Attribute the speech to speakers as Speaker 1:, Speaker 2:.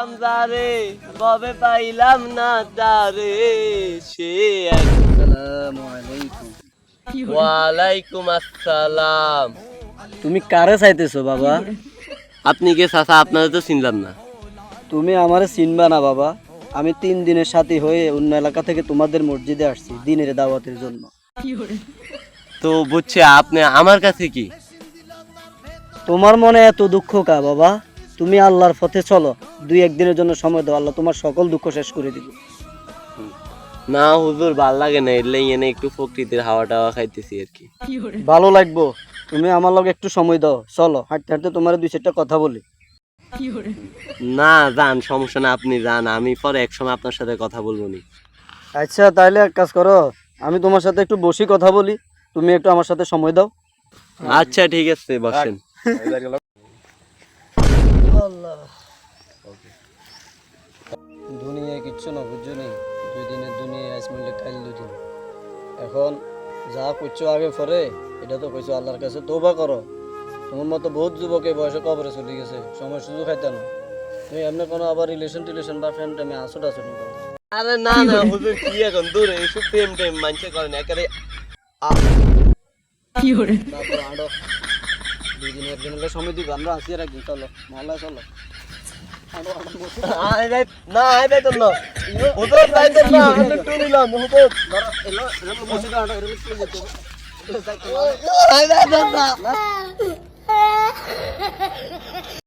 Speaker 1: আমজারে ববে পাইলাম না তারে সে
Speaker 2: আসসালামু আলাইকুম।
Speaker 1: ওয়ালাইকুম আসসালাম।
Speaker 2: তুমি কারে চাইতেছো বাবা?
Speaker 1: আপনি কে চাচা? আপনাদের তো চিনলাম না।
Speaker 2: তুমি আমারে চিনবা না বাবা। আমি 3 দিনের সাথী হয়ে অন্য এলাকা থেকে তোমাদের মসজিদে আসছি দিনের দাওয়াতের জন্য।
Speaker 1: তো বুঝছে আপনি আমার কাছে কি?
Speaker 2: তোমার মনে এত দুঃখ কা বাবা? তুমি আল্লাহর পথে চলো, 2-1 দিনের জন্য সময় দাও, আল্লাহ তোমার সকল দুঃখ শেষ করে দিব।
Speaker 1: না হুজুর, ভাল লাগে না, এলে এনে একটু প্রকৃতির হাওয়া টাওয়া খাইতেছি আর কি।
Speaker 2: ভালো লাগবো, তুমি আমার লগে একটু সময় দাও, চলো হাঁটতে হাঁটতে তোমার 2-4টা কথা বলি।
Speaker 1: না যান, সমস্যা না, আপনি যান, আমি পরে এক সময় আপনার সাথে কথা বলবো নি।
Speaker 2: আচ্ছা তাইলে এক কাজ করো, আমি তোমার সাথে একটু বসি কথা বলি, তুমি একটু আমার সাথে সময় দাও।
Speaker 1: আচ্ছা ঠিক আছে, বসেন।
Speaker 2: দুনিয়ায় কিচ্ছু না বুঝছো নি, 2 দিনের দুনিয়ায় আজ মিলে কাল 2 দিন। এখন যা করছো আগে পরে, এটা তো কইছো আল্লাহর কাছে তওবা করো। তোমার মতো বহুত যুবক এই বয়সে কবরে চলে গেছে, সময় সুযোগ খাইতে না। তুমি এমনি কোনো আবার রিলেশন বা ফ্রেন্ড টাইমে আসো নি করো।
Speaker 1: আরে না না হুজুর, কি এখন দূরে এইসব প্রেম টেম মানছে করেন একেবারে।
Speaker 2: তারপর আরো 2 দিন 1 দিন হলে সময় দিব, আমরা আসি আর একদিন, চলো মহল্লায় চলো।
Speaker 1: আয় ভাই না, আয় ভাই তো না হুজুর, তাই তো না, আমি একটু নিলাম হুজুর।
Speaker 2: ধরো এলো এরকম বসে দাও, এরকম চলে যেতে হবে।
Speaker 1: আয় ভাই তো না।